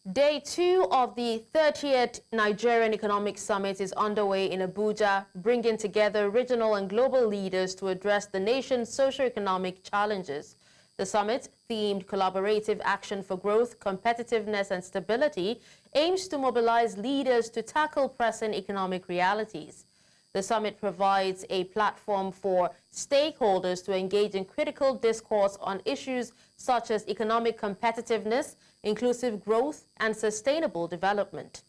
Day 2 of the 30th Nigerian Economic Summit is underway in Abuja, bringing together regional and global leaders to address the nation's socio-economic challenges. The summit, themed Collaborative Action for Growth, Competitiveness and Stability, aims to mobilize leaders to tackle pressing economic realities. The summit provides a platform for stakeholders to engage in critical discourse on issues such as economic competitiveness, inclusive growth, and sustainable development.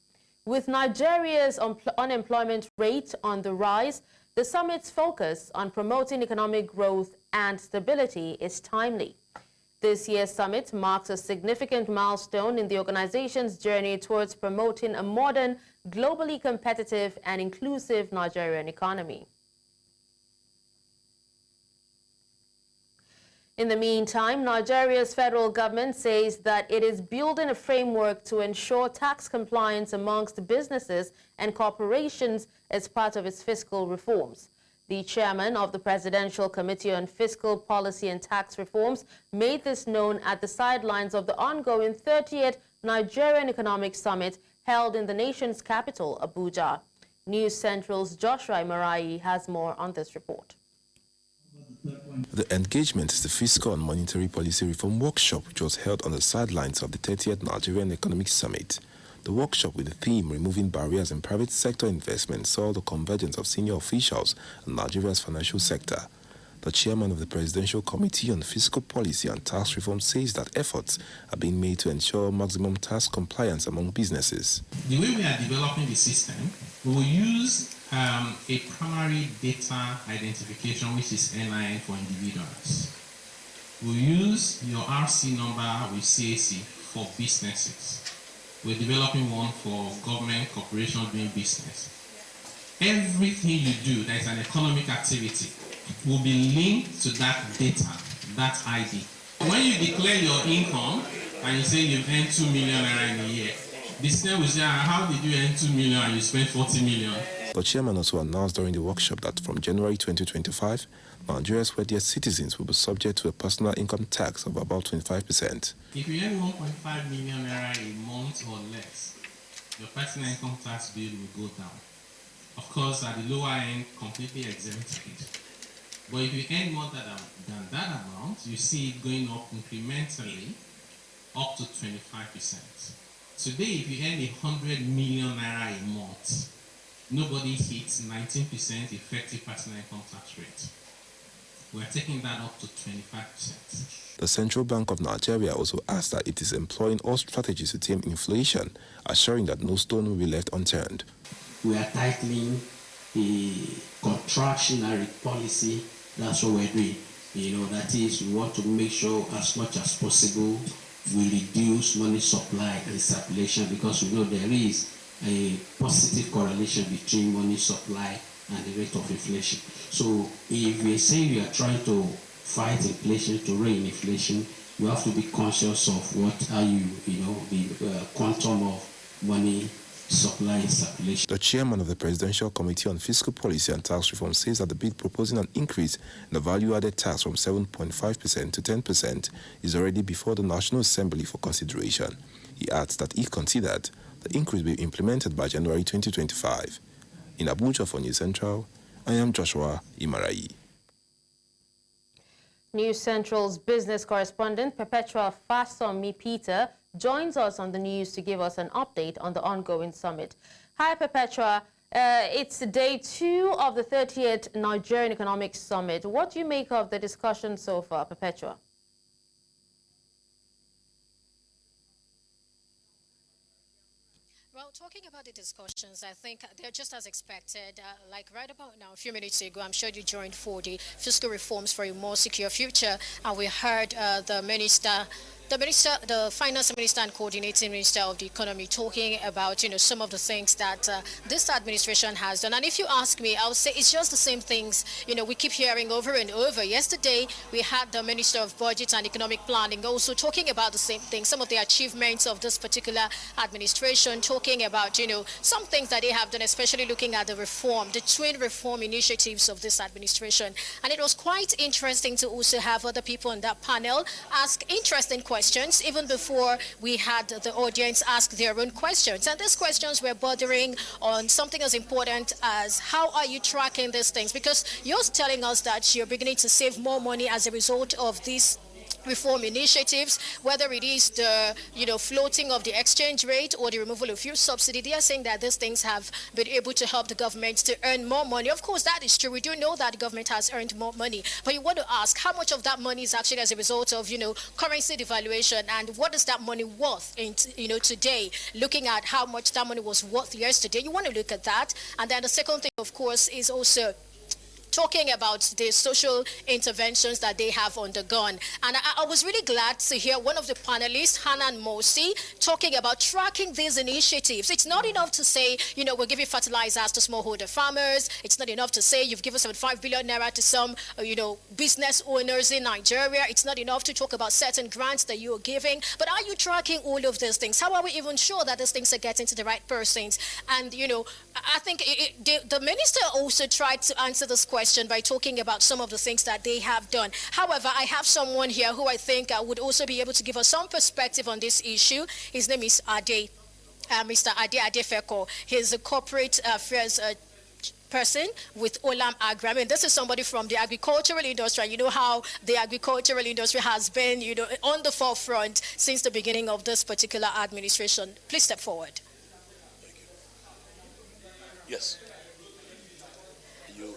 With Nigeria's unemployment rate on the rise, the summit's focus on promoting economic growth and stability is timely. This year's summit marks a significant milestone in the organization's journey towards promoting a modern, globally competitive and inclusive Nigerian economy. In the meantime, Nigeria's federal government says that it is building a framework to ensure tax compliance amongst businesses and corporations as part of its fiscal reforms. The chairman of the Presidential Committee on Fiscal Policy and Tax Reforms made this known at the sidelines of the ongoing 30th Nigerian Economic Summit held in the nation's capital, Abuja. News Central's Joshua Imarai has more on this report. The engagement is the Fiscal and Monetary Policy Reform Workshop, which was held on the sidelines of the 30th Nigerian Economic Summit. The workshop, with the theme Removing Barriers in Private Sector Investment, saw the convergence of senior officials in Nigeria's financial sector. The chairman of the Presidential Committee on Fiscal Policy and Tax Reform says that efforts are being made to ensure maximum tax compliance among businesses. The way we are developing the system, we will use a primary data identification, which is NIN for individuals. We'll use your RC number with CAC for businesses. We're developing one for government corporations doing business. Everything you do that is an economic activity will be linked to that data, that ID. When you declare your income and you say you've earned 2 million naira in a year, the system will say, how did you earn 2 million and you spent 40 million? The chairman also announced during the workshop that from January 2025, Nigeria's wealthiest citizens will be subject to a personal income tax of about 25%. If you earn 1.5 million naira a month or less, your personal income tax bill will go down. Of course, at the lower end, completely exempted. But if you earn more than that amount, you see it going up incrementally up to 25%. Today, if you earn 100 million naira a month, nobody hits 19% effective personal income tax rate. We're taking that up to 25%. The Central Bank of Nigeria also asked that it is employing all strategies to tame inflation, assuring that no stone will be left unturned. We are tightening the contractionary policy. That's what we're doing. That is, we want to make sure as much as possible we reduce money supply and circulation, because we know there is a positive correlation between money supply and the rate of inflation. So if we say we are trying to fight inflation, to rein inflation, you have to be conscious of what are the quantum of money supply and circulation. The chairman of the Presidential Committee on Fiscal Policy and Tax Reform says that the bill proposing an increase in the value-added tax from 7.5% to 10% is already before the National Assembly for consideration. He adds that if considered, the increase will be implemented by January 2025. In Abuja for News Central, I am Joshua Imarai. News Central's business correspondent, Perpetua Fasomi Peter, joins us on the news to give us an update on the ongoing summit. Hi, Perpetua. It's day 2 of the 30th Nigerian Economic Summit. What do you make of the discussion so far, Perpetua? Well, talking about the discussions, I think they're just as expected. Like right about now, a few minutes ago, I'm sure you joined for the fiscal reforms for a more secure future, and we heard the finance minister and coordinating minister of the economy talking about, some of the things that this administration has done. And if you ask me, I would say it's just the same things, we keep hearing over and over. Yesterday, we had the Minister of Budget and Economic Planning also talking about the same thing, some of the achievements of this particular administration, talking about, some things that they have done, especially looking at the twin reform initiatives of this administration. And it was quite interesting to also have other people on that panel ask interesting questions questions even before we had the audience ask their own questions. And these questions were bordering on something as important as how are you tracking these things? Because you're telling us that you're beginning to save more money as a result of these reform initiatives, whether it is the floating of the exchange rate or the removal of fuel subsidy. They are saying that these things have been able to help the government to earn more money. Of course, that is true. We do know that the government has earned more money, but you want to ask how much of that money is actually as a result of currency devaluation, and what is that money worth in today? Looking at how much that money was worth yesterday, you want to look at that. And then the second thing, of course, is also talking about the social interventions that they have undergone. And I was really glad to hear one of the panelists, Hanan Mosi, talking about tracking these initiatives. It's not enough to say, we're giving fertilizers to smallholder farmers. It's not enough to say you've given 75 billion naira to some, business owners in Nigeria. It's not enough to talk about certain grants that you're giving. But are you tracking all of these things? How are we even sure that these things are getting to the right persons? And, I think the minister also tried to answer this question by talking about some of the things that they have done. However, I have someone here who I think would also be able to give us some perspective on this issue. His name is Mr. Ade Adefeko. He's a corporate affairs person with Olam Agri. I mean, this is somebody from the agricultural industry. You know how the agricultural industry has been, on the forefront since the beginning of this particular administration. Please step forward. Yes.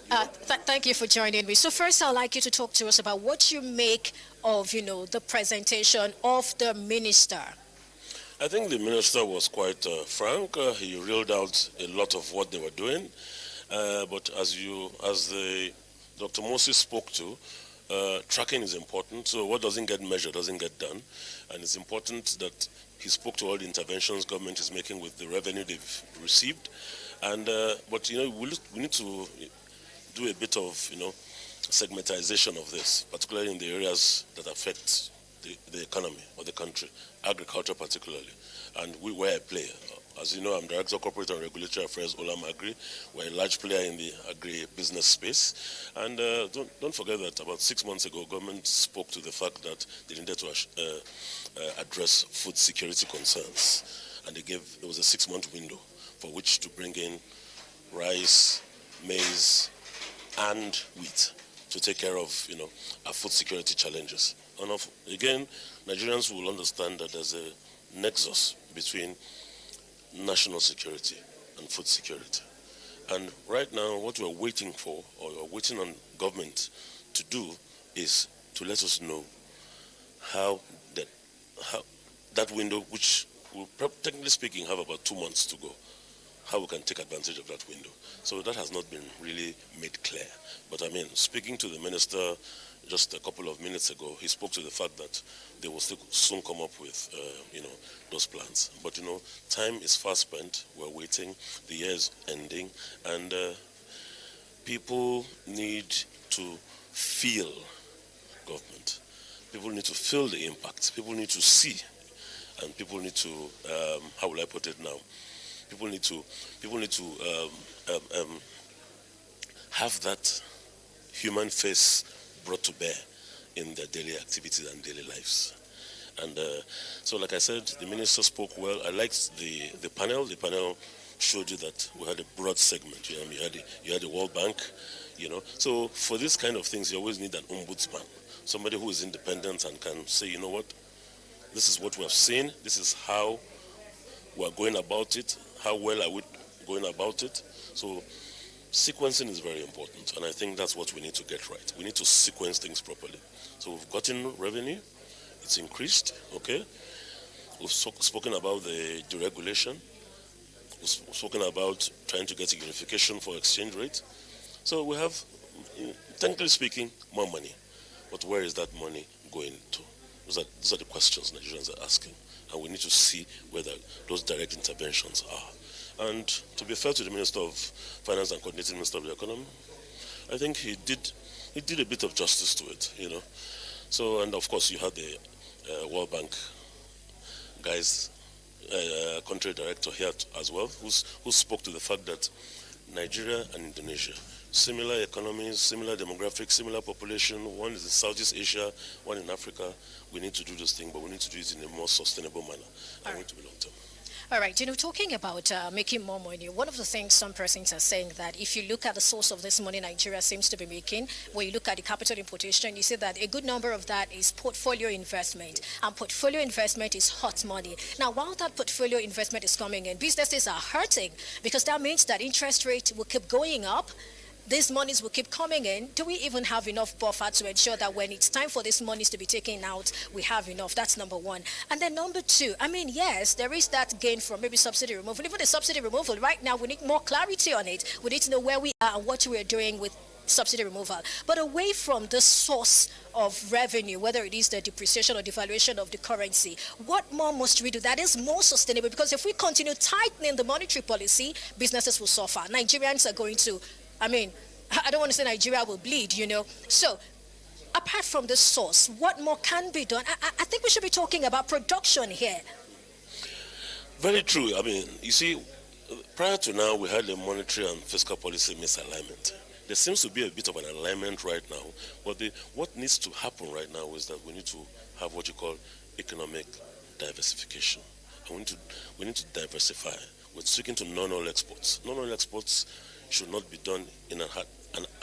Thank you for joining me. So first, I'd like you to talk to us about what you make of, the presentation of the minister. I think the minister was quite frank. He reeled out a lot of what they were doing. But as Dr. Moses spoke to, tracking is important. So what doesn't get measured doesn't get done. And it's important that he spoke to all the interventions government is making with the revenue they've received. And but we need to do a bit of segmentization of this, particularly in the areas that affect the economy or the country, agriculture particularly, and where I play. As you know, I'm Director of Corporate and Regulatory Affairs, Olam Agri. We're a large player in the agri-business space. And don't forget that about 6 months ago, government spoke to the fact that they needed to address food security concerns. And there was a 6-month window for which to bring in rice, maize, and wheat to take care of, our food security challenges. And again, Nigerians will understand that there's a nexus between national security and food security. And right now, what we're waiting for, or we're waiting on government to do, is to let us know how that window, which will, technically speaking, have about 2 months to go, how we can take advantage of that window. So that has not been really made clear. But I mean, speaking to the minister just a couple of minutes ago, he spoke to the fact that they will soon come up with, those plans. But, time is fast spent. We're waiting. The year is ending. And people need to feel government. People need to feel the impact. People need to see. And people need to, how will I put it now? People need to have that human face brought to bear in their daily activities and daily lives. And so, like I said, the minister spoke well. I liked the panel. The panel showed you that we had a broad segment. You had the World Bank. So for these kind of things, you always need an ombudsman, somebody who is independent and can say, you know what, this is what we have seen. This is how we are going about it. How well are we going about it? So sequencing is very important, and I think that's what we need to get right. We need to sequence things properly. So we've gotten revenue, it's increased, okay? We've spoken about the deregulation. We've spoken about trying to get a unification for exchange rate. So we have, technically speaking, more money. But where is that money going to? Those are the questions Nigerians are asking. And we need to see whether those direct interventions are. And to be fair to the Minister of Finance and Coordinating Minister of the Economy, I think he did a bit of justice to it, So, and of course, you had the World Bank guys, country director here as well, who spoke to the fact that Nigeria and Indonesia similar economies, similar demographics, similar population. One is in Southeast Asia, one in Africa. We need to do this thing, but we need to do it in a more sustainable manner. I want it to be long term. All right, talking about making more money, one of the things some persons are saying that if you look at the source of this money Nigeria seems to be making, when you look at the capital importation, you see that a good number of that is portfolio investment. And portfolio investment is hot money. Now, while that portfolio investment is coming in, businesses are hurting because that means that interest rates will keep going up. These monies will keep coming in. Do we even have enough buffer to ensure that when it's time for these monies to be taken out, we have enough? That's number one. And then number two, I mean, yes, there is that gain from maybe subsidy removal. Even the subsidy removal, right now, we need more clarity on it. We need to know where we are and what we are doing with subsidy removal. But away from the source of revenue, whether it is the depreciation or devaluation of the currency, what more must we do that is more sustainable? Because if we continue tightening the monetary policy, businesses will suffer. Nigerians are going to, I mean, I don't want to say Nigeria will bleed, So, apart from the source, what more can be done? I think we should be talking about production here. Very true. I mean, you see, prior to now, we had a monetary and fiscal policy misalignment. There seems to be a bit of an alignment right now. But what needs to happen right now is that we need to have what you call economic diversification. And we need to diversify. We're speaking to non-oil exports. Non-oil exports should not be done in an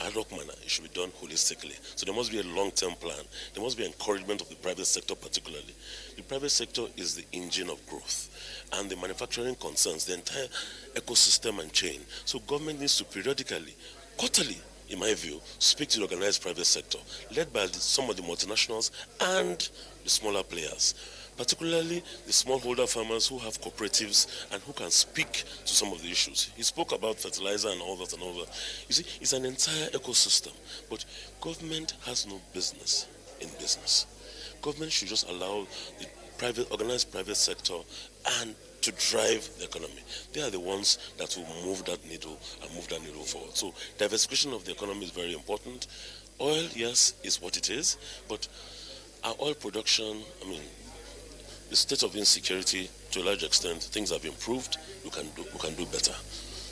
ad hoc manner. It should be done holistically. So there must be a long-term plan. There must be encouragement of the private sector particularly. The private sector is the engine of growth. And the manufacturing concerns the entire ecosystem and chain. So government needs to periodically, quarterly, in my view, speak to the organized private sector, led by some of the multinationals and the smaller players, particularly the smallholder farmers who have cooperatives and who can speak to some of the issues. He spoke about fertilizer and all that and all that. You see, it's an entire ecosystem, but government has no business in business. Government should just allow the organized private sector and to drive the economy. They are the ones that will move that needle and move that needle forward. So diversification of the economy is very important. Oil, yes, is what it is, but our oil production, I mean, the state of insecurity, to a large extent, things have improved. We can do better.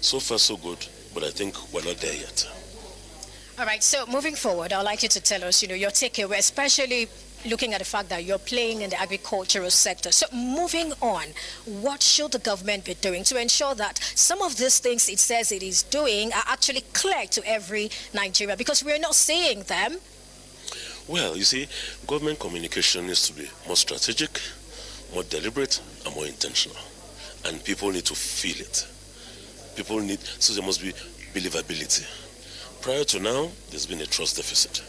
So far, so good, but I think we're not there yet. All right, so moving forward, I'd like you to tell us, your takeaway, especially looking at the fact that you're playing in the agricultural sector. So moving on, what should the government be doing to ensure that some of these things it says it is doing are actually clear to every Nigerian? Because we're not seeing them. Well, you see, government communication needs to be more strategic, more deliberate, and more intentional. And people need to feel it. So there must be believability. Prior to now, there's been a trust deficit.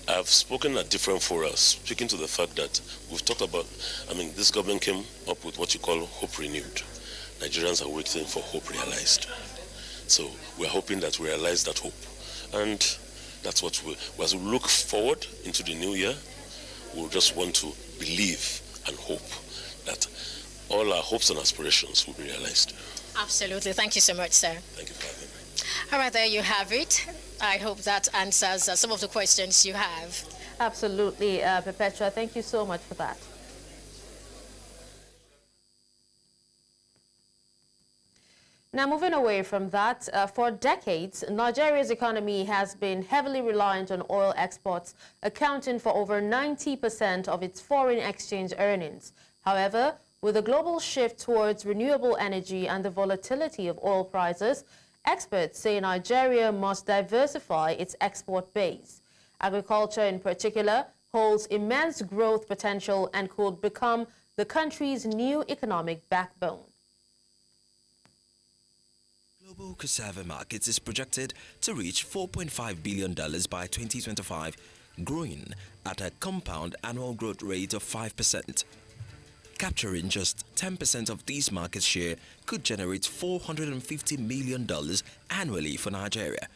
I've spoken at different forums, speaking to the fact that we've talked about, this government came up with what you call hope renewed. Nigerians are waiting for hope realized. So we're hoping that we realize that hope. And that's what as we look forward into the new year, we'll just want to believe and hope that all our hopes and aspirations will be realized. Absolutely. Thank you so much, sir. Thank you for having me. All right, there you have it. I hope that answers some of the questions you have. Absolutely, Perpetua. Thank you so much for that. Now, moving away from that, for decades, Nigeria's economy has been heavily reliant on oil exports, accounting for over 90% of its foreign exchange earnings. However, with a global shift towards renewable energy and the volatility of oil prices, experts say Nigeria must diversify its export base. Agriculture, in particular, holds immense growth potential and could become the country's new economic backbone. Global cassava markets is projected to reach $4.5 billion by 2025, growing at a compound annual growth rate of 5%. Capturing just 10% of these market share could generate $450 million annually for Nigeria,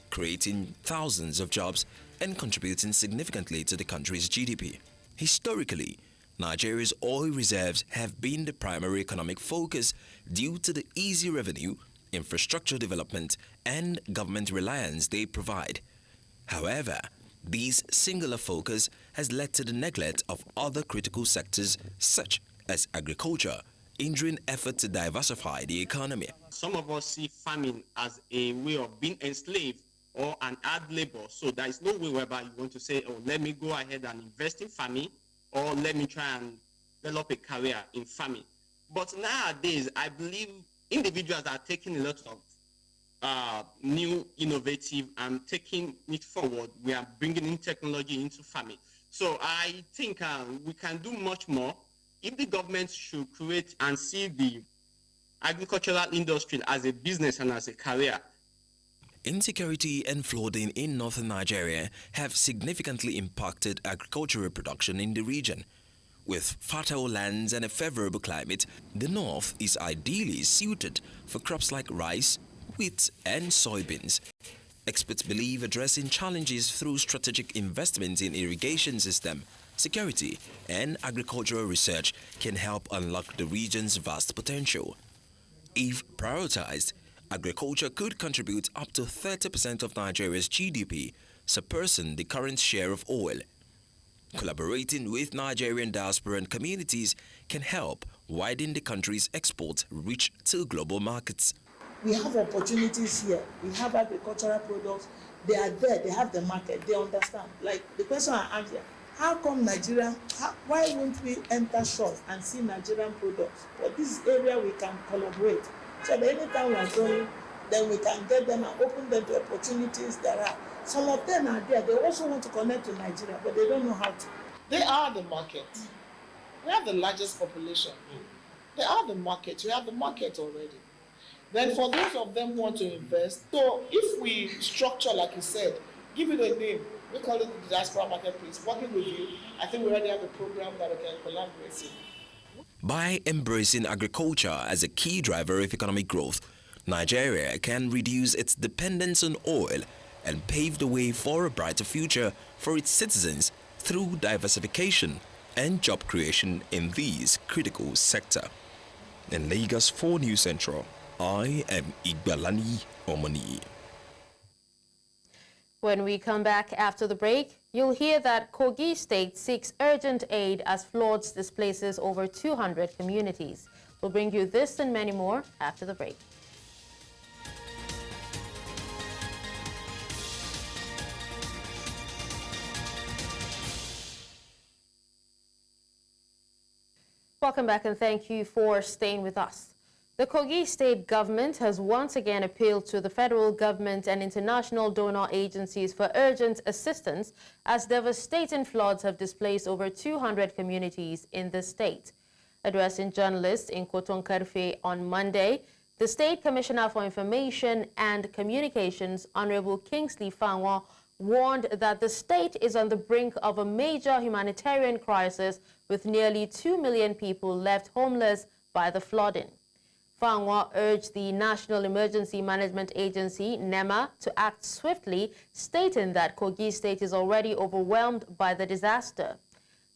creating thousands of jobs and contributing significantly to the country's GDP. Historically, Nigeria's oil reserves have been the primary economic focus due to the easy revenue, infrastructure development, and government reliance they provide. However, this singular focus has led to the neglect of other critical sectors such as agriculture, hindering effort to diversify the economy. Some of us see farming as a way of being enslaved or an hard labor. So there is no way whereby you want to say, oh, let me go ahead and invest in farming, or let me try and develop a career in farming. But nowadays, I believe individuals are taking a lot of new innovative and taking it forward. We are bringing in technology into farming. So I think we can do much more if the government should create and see the agricultural industry as a business and as a career. Insecurity and flooding in northern Nigeria have significantly impacted agricultural production in the region. With fertile lands and a favorable climate, the north is ideally suited for crops like rice, wheat and soybeans. Experts believe addressing challenges through strategic investments in irrigation system, security and agricultural research can help unlock the region's vast potential. If prioritized, agriculture could contribute up to 30% of Nigeria's GDP, surpassing the current share of oil. Collaborating with Nigerian diaspora and communities can help widen the country's export reach to global markets. We have opportunities here. We have agricultural products. They are there. They have the market. They understand. Like the question I asked here, how come why won't we enter shops and see Nigerian products? But this area we can collaborate. So that anytime we are going, then we can get them and open them to opportunities there are. Some of them are there. They also want to connect to Nigeria, but they don't know how to. They are the market. We have the largest population. They are the market. We have the market already. Then for those of them who want to invest, so if we structure, like you said, give it a name, we call it the diaspora marketplace, working with you, I think we already have a program that we can collaborate in. By embracing agriculture as a key driver of economic growth, Nigeria can reduce its dependence on oil and pave the way for a brighter future for its citizens through diversification and job creation in these critical sector. In Lagos 4 News Central, I am Igbalani Omani. When we come back after the break, you'll hear that Kogi State seeks urgent aid as floods displaces over 200 communities. We'll bring you this and many more after the break. Welcome back and thank you for staying with us. The Kogi State government has once again appealed to the federal government and international donor agencies for urgent assistance as devastating floods have displaced over 200 communities in the state. Addressing journalists in Koton-Karfe on Monday, the State Commissioner for Information and Communications, Honorable Kingsley Fangwa, warned that the state is on the brink of a major humanitarian crisis with nearly 2 million people left homeless by the flooding. Fangwa urged the National Emergency Management Agency, NEMA, to act swiftly, stating that Kogi State is already overwhelmed by the disaster.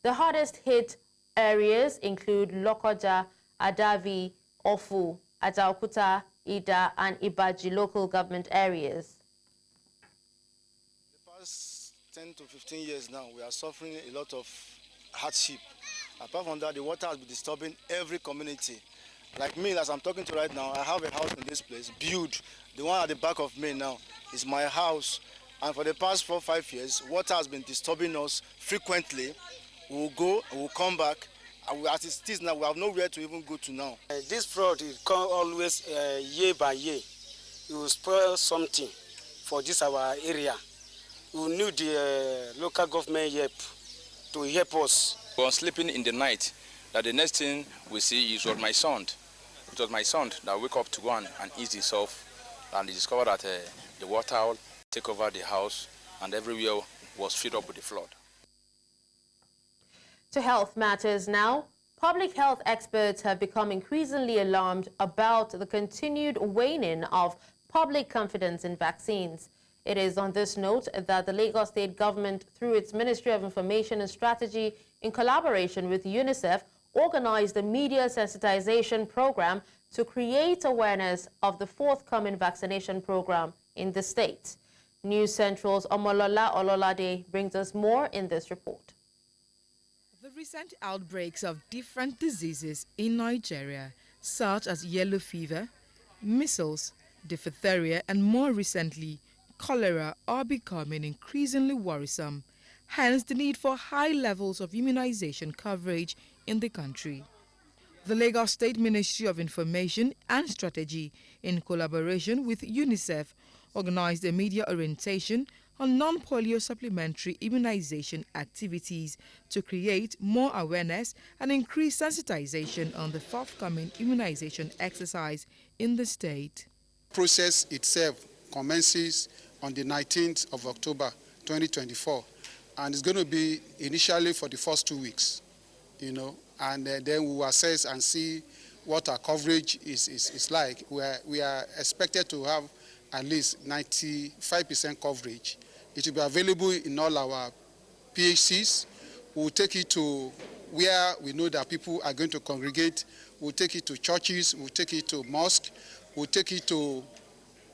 The hardest hit areas include Lokoja, Adavi, Ofu, Ajaokuta, Ida, and Ibaji local government areas. The past 10 to 15 years now, we are suffering a lot of hardship. Apart from that, the water has been disturbing every community. Like me, as I'm talking to right now, I have a house in this place, built. The one at the back of me now is my house. And for the past 4 or 5 years, water has been disturbing us frequently. We'll go, we'll come back. As it is now, we have nowhere to even go to now. This fraud will come always year by year. It will spoil something for this our area. We need the local government help to help us. We were sleeping in the night. That the next thing we see is my son. It was my son that woke up to go and ease himself, and he discovered that the water take over the house and everywhere was filled up with the flood. To health matters now. Public health experts have become increasingly alarmed about the continued waning of public confidence in vaccines. It is on this note that the Lagos State government, through its Ministry of Information and Strategy, in collaboration with UNICEF, organized a media sensitization program to create awareness of the forthcoming vaccination program in the state. News Central's Omolola Ololade brings us more in this report. The recent outbreaks of different diseases in Nigeria, such as yellow fever, measles, diphtheria, and more recently, cholera are becoming increasingly worrisome, hence the need for high levels of immunization coverage in the country. The Lagos State Ministry of Information and Strategy, in collaboration with UNICEF, organized a media orientation on non-polio supplementary immunization activities to create more awareness and increase sensitization on the forthcoming immunization exercise in the state. Process itself commences on the 19th of October 2024, and it's going to be initially for the first 2 weeks, and then we will assess and see what our coverage is like. We are expected to have at least 95% coverage. It will be available in all our PHCs. We will take it to where we know that people are going to congregate. We will take it to churches. We will take it to mosques. We will take it to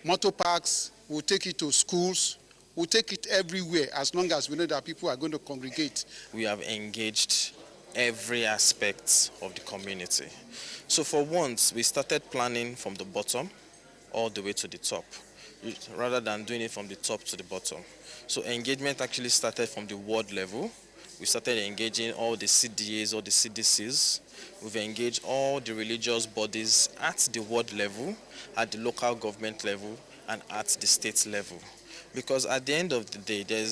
motor parks. We will take it to schools. We will take it everywhere as long as we know that people are going to congregate. We have engaged every aspect of the community. So for once, we started planning from the bottom all the way to the top, rather than doing it from the top to the bottom. So engagement actually started from the ward level. We started engaging all the CDAs, all the CDCs. We've engaged all the religious bodies at the ward level, at the local government level, and at the state level. Because at the end of the day,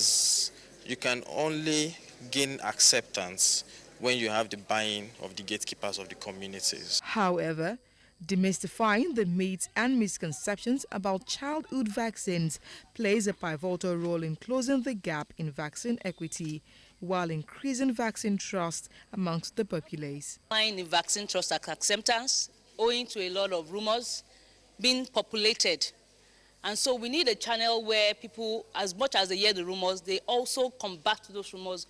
you can only gain acceptance when you have the buy-in of the gatekeepers of the communities. However, demystifying the myths and misconceptions about childhood vaccines plays a pivotal role in closing the gap in vaccine equity while increasing vaccine trust amongst the populace. In vaccine trust acceptance, owing to a lot of rumors being populated. And so we need a channel where people, as much as they hear the rumors, they also combat those rumors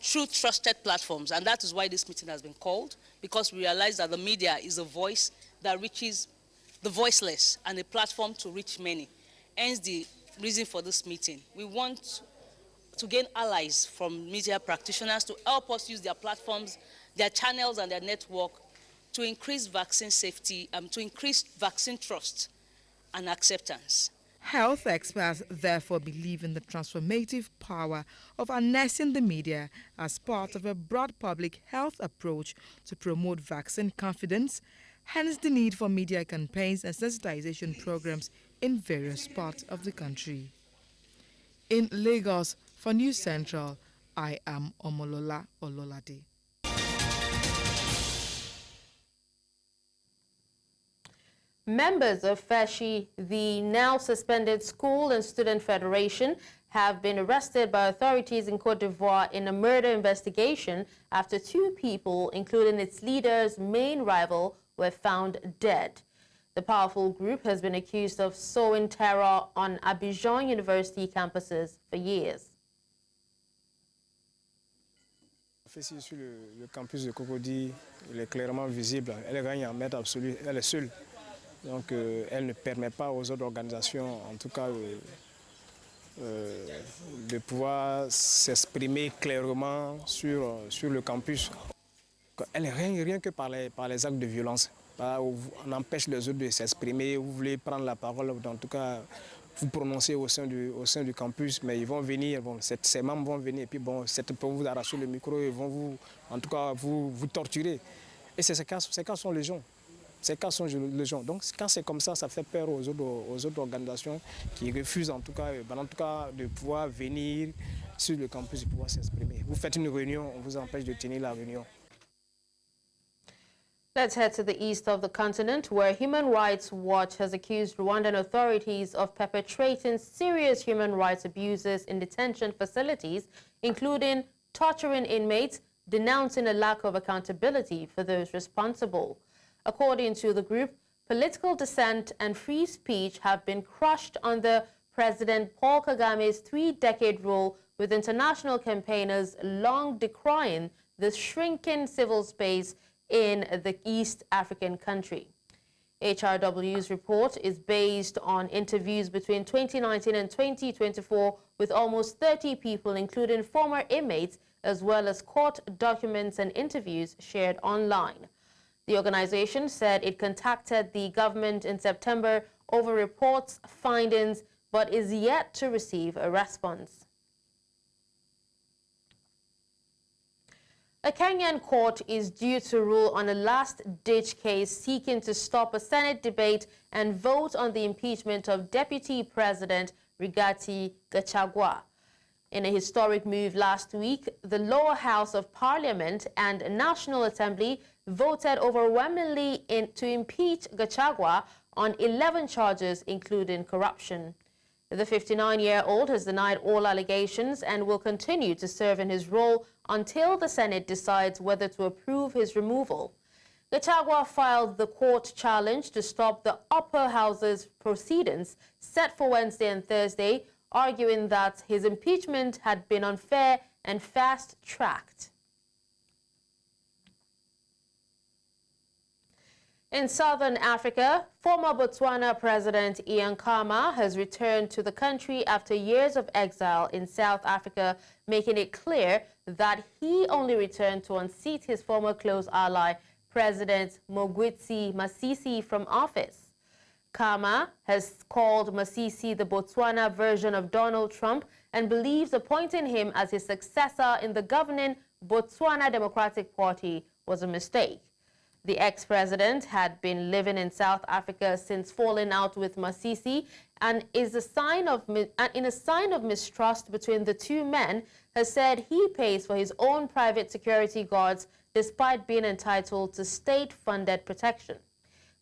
through trusted platforms. And that is why this meeting has been called, because we realize that the media is a voice that reaches the voiceless and a platform to reach many. Hence the reason for this meeting. We want to gain allies from media practitioners to help us use their platforms, their channels and their network to increase vaccine safety, to increase vaccine trust and acceptance. Health experts therefore believe in the transformative power of harnessing the media as part of a broad public health approach to promote vaccine confidence, hence the need for media campaigns and sensitization programs in various parts of the country. In Lagos, for News Central, I am Omolola Ololade. Members of FESHI, the now suspended School and Student Federation, have been arrested by authorities in Côte d'Ivoire in a murder investigation after 2 people, including its leader's main rival, were found dead. The powerful group has been accused of sowing terror on Abuja University campuses for years. Sur le campus de Cocody, il est clairement visible. Elle règne en maître absolu, elle est seule. Donc elle ne permet pas aux autres organisations, en tout cas, de pouvoir s'exprimer clairement sur le campus. Elle règne rien que par les actes de violence. On empêche les autres de s'exprimer, vous voulez prendre la parole, en tout cas, vous prononcer au sein du campus, mais ils vont venir, ces membres vont venir, et puis pour vous arracher le micro, ils vont vous torturer. Et ces cas sont légion. Ces cas sont légion. Donc quand c'est comme ça fait peur aux autres organisations qui refusent en tout cas de pouvoir venir sur le campus et pouvoir s'exprimer. Vous faites une réunion, on vous empêche de tenir la réunion. Let's head to the east of the continent, where Human Rights Watch has accused Rwandan authorities of perpetrating serious human rights abuses in detention facilities, including torturing inmates, denouncing a lack of accountability for those responsible. According to the group, political dissent and free speech have been crushed under President Paul Kagame's 3-decade rule, with international campaigners long decrying the shrinking civil space in the East African country. HRW's report is based on interviews between 2019 and 2024 with almost 30 people, including former inmates, as well as court documents and interviews shared online. The organization said it contacted the government in September over reports, findings, but is yet to receive a response. A Kenyan court is due to rule on a last-ditch case seeking to stop a Senate debate and vote on the impeachment of Deputy President Rigathi Gachagua. In a historic move last week, the lower house of Parliament and National Assembly voted overwhelmingly to impeach Gachagua on 11 charges, including corruption. The 59-year-old has denied all allegations and will continue to serve in his role until the Senate decides whether to approve his removal. Gachagua filed the court challenge to stop the upper house's proceedings set for Wednesday and Thursday, arguing that his impeachment had been unfair and fast-tracked. In southern Africa, former Botswana President Ian Khama has returned to the country after years of exile in South Africa, making it clear that he only returned to unseat his former close ally, President Mogwetsi Masisi, from office. Khama has called Masisi the Botswana version of Donald Trump and believes appointing him as his successor in the governing Botswana Democratic Party was a mistake. The ex-president had been living in South Africa since falling out with Masisi, and in a sign of mistrust between the two men, has said he pays for his own private security guards despite being entitled to state-funded protection.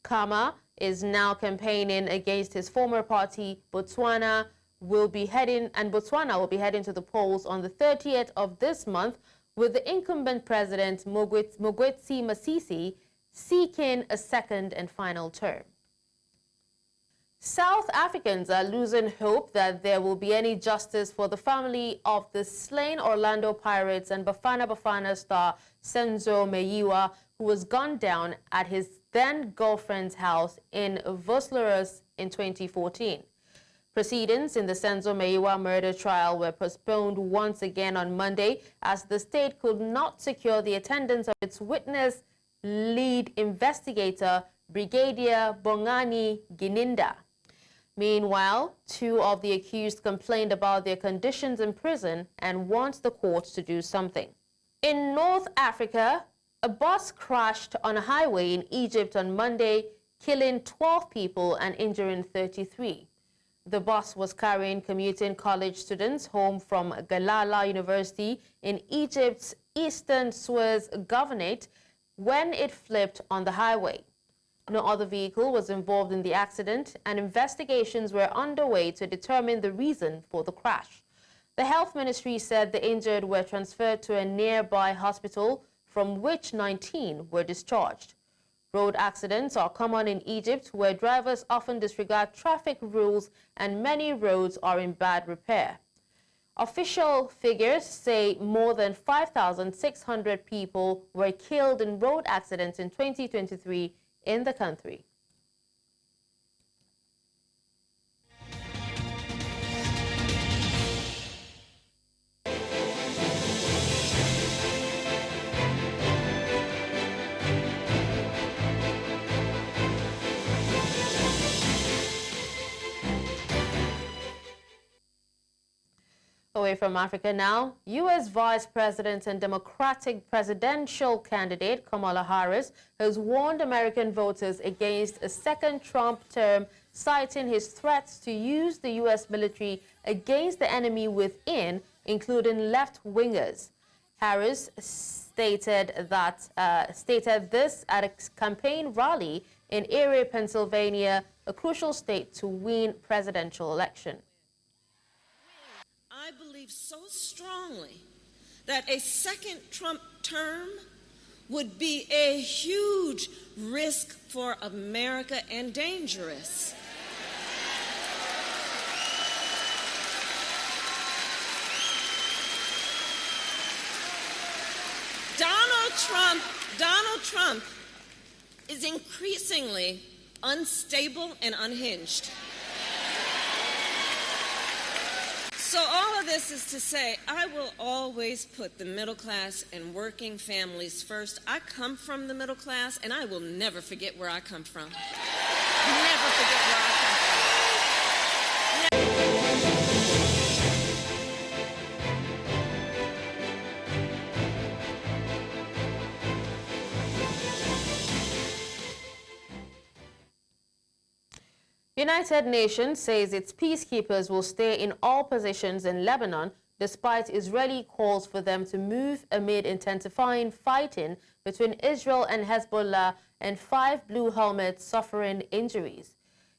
Khama is now campaigning against his former party. Botswana will be heading to the polls on the 30th of this month, with the incumbent president Mogwetsi Masisi seeking a second and final term. South Africans are losing hope that there will be any justice for the family of the slain Orlando Pirates and Bafana Bafana star Senzo Meyiwa, who was gunned down at his then-girlfriend's house in Vosloorus in 2014. Proceedings in the Senzo Meyiwa murder trial were postponed once again on Monday as the state could not secure the attendance of its witness lead investigator, Brigadier Bongani Gininda. Meanwhile, two of the accused complained about their conditions in prison and want the court to do something. In North Africa, a bus crashed on a highway in Egypt on Monday, killing 12 people and injuring 33. The bus was carrying commuting college students home from Galala University in Egypt's eastern Suez Governorate when it flipped on the highway. No other vehicle was involved in the accident, and investigations were underway to determine the reason for the crash. The health ministry said the injured were transferred to a nearby hospital, from which 19 were discharged. Road accidents are common in Egypt, where drivers often disregard traffic rules and many roads are in bad repair. Official figures say more than 5,600 people were killed in road accidents in 2023 in the country. Away from Africa now, U.S. Vice President and Democratic presidential candidate Kamala Harris has warned American voters against a second Trump term, citing his threats to use the U.S. military against the enemy within, including left-wingers. Harris stated this at a campaign rally in Erie, Pennsylvania, a crucial state to win presidential election. I believe so strongly that a second Trump term would be a huge risk for America and dangerous. Donald Trump is increasingly unstable and unhinged. So all of this is to say, I will always put the middle class and working families first. I come from the middle class, and I will never forget where I come from. Never forget where I come from. Never. United Nations says its peacekeepers will stay in all positions in Lebanon despite Israeli calls for them to move amid intensifying fighting between Israel and Hezbollah and 5 blue helmets suffering injuries.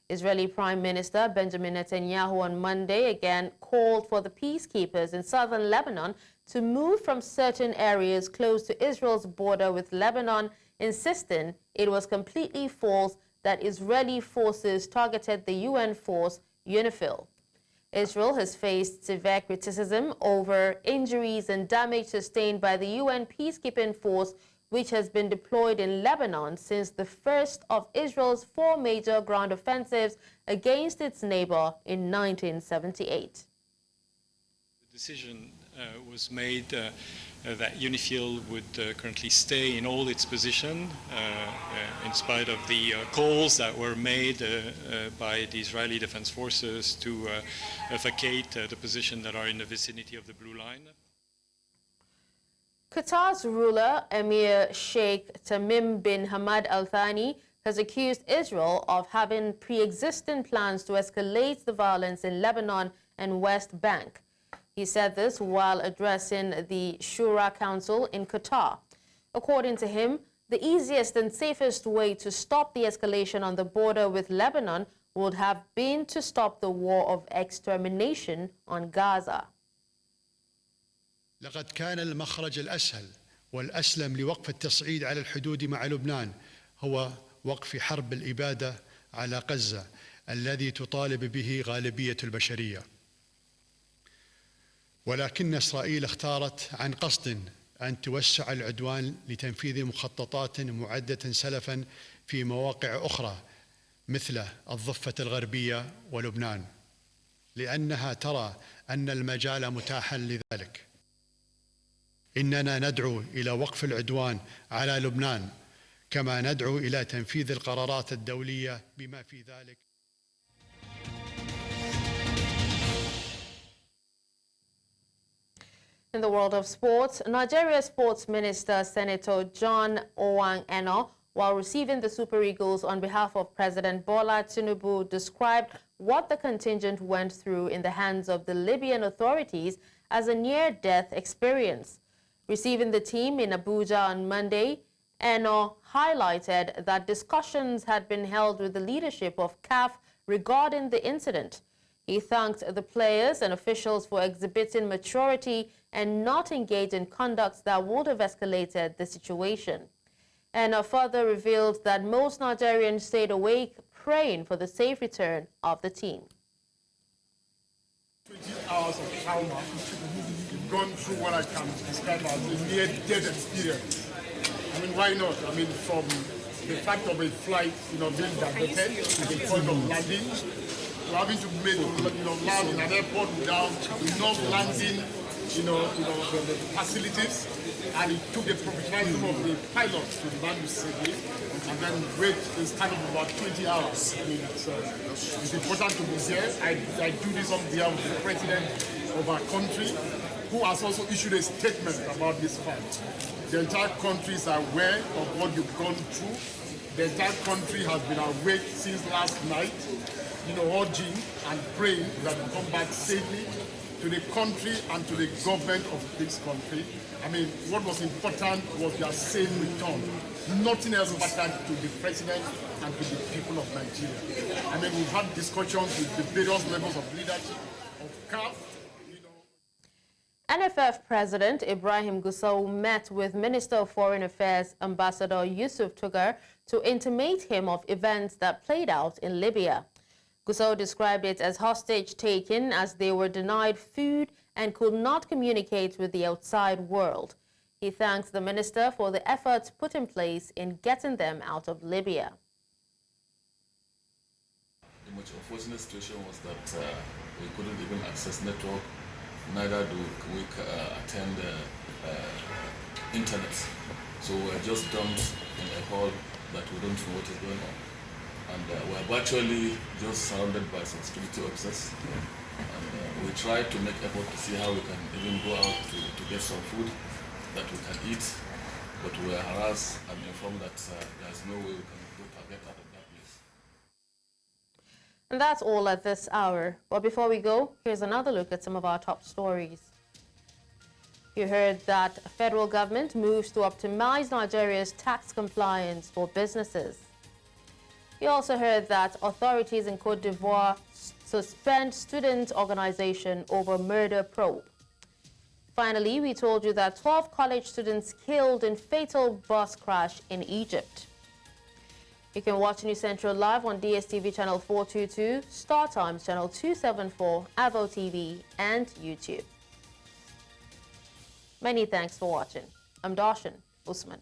Israeli Prime Minister Benjamin Netanyahu on Monday again called for the peacekeepers in southern Lebanon to move from certain areas close to Israel's border with Lebanon, insisting it was completely false that Israeli forces targeted the UN force UNIFIL. Israel has faced severe criticism over injuries and damage sustained by the UN peacekeeping force, which has been deployed in Lebanon since the first of Israel's 4 major ground offensives against its neighbor in 1978. The decision was made that UNIFIL would currently stay in all its position in spite of the calls that were made by the Israeli Defense Forces to vacate the position that are in the vicinity of the Blue Line. Qatar's ruler, Emir Sheikh Tamim bin Hamad Al Thani, has accused Israel of having pre-existing plans to escalate the violence in Lebanon and West Bank. He said this while addressing the Shura Council in Qatar. According to him, the easiest and safest way to stop the escalation on the border with Lebanon would have been to stop the war of extermination on Gaza. لقد كان المخرج الأسهل والأسلم لوقف التصعيد على الحدود مع لبنان هو وقف حرب الإبادة على غزة الذي تطالب به غالبية البشرية. ولكن إسرائيل اختارت عن قصد أن توسع العدوان لتنفيذ مخططات معدة سلفا في مواقع أخرى مثل الضفة الغربية ولبنان، لأنها ترى أن المجال متاحا لذلك. إننا ندعو إلى وقف العدوان على لبنان كما ندعو إلى تنفيذ القرارات الدولية بما في ذلك. In the world of sports, Nigeria Sports Minister Senator John Owang Eno, while receiving the Super Eagles on behalf of President Bola Tinubu, described what the contingent went through in the hands of the Libyan authorities as a near-death experience. Receiving the team in Abuja on Monday, Eno highlighted that discussions had been held with the leadership of CAF regarding the incident. He thanked the players and officials for exhibiting maturity and not engage in conducts that would have escalated the situation. Eno further revealed that most Nigerians stayed awake praying for the safe return of the team. 20 hours of trauma, gone through what I can describe as a near-death experience. I mean, why not? I mean, from the fact of a flight, being diverted to the point of landing, to having to land in an airport without enough landing, the facilities, and it took the professionalism of the pilots to land safely, and then wait this kind of about 20 hours. I mean, it's important to be here. I do this on behalf of the president of our country, who has also issued a statement about this fact. The entire country is aware of what you've gone through. The entire country has been awake since last night, urging and praying that you come back safely to the country and to the government of this country. I mean, what was important was their safe return. Nothing else mattered to the president and to the people of Nigeria. I mean, we've had discussions with the various levels of leadership of CAF. NFF President Ibrahim Gusau met with Minister of Foreign Affairs Ambassador Yusuf Tugar to intimate him of events that played out in Libya. Gusau described it as hostage-taking as they were denied food and could not communicate with the outside world. He thanks the minister for the efforts put in place in getting them out of Libya. The most unfortunate situation was that we couldn't even access network, neither do we attend internet. So we're just dumped in a hall that we don't know what is going on. And we're virtually just surrounded by some security officers. And we try to make effort to see how we can even go out to get some food that we can eat. But we are harassed and informed that there's no way we can get out of that place. And that's all at this hour. But before we go, here's another look at some of our top stories. You heard that the federal government moves to optimize Nigeria's tax compliance for businesses. You also heard that authorities in Côte d'Ivoire suspend student organization over murder probe. Finally, we told you that 12 college students killed in fatal bus crash in Egypt. You can watch News Central live on DSTV channel 422, Star Times channel 274, Avo TV, and YouTube. Many thanks for watching. I'm Dashen. Usman.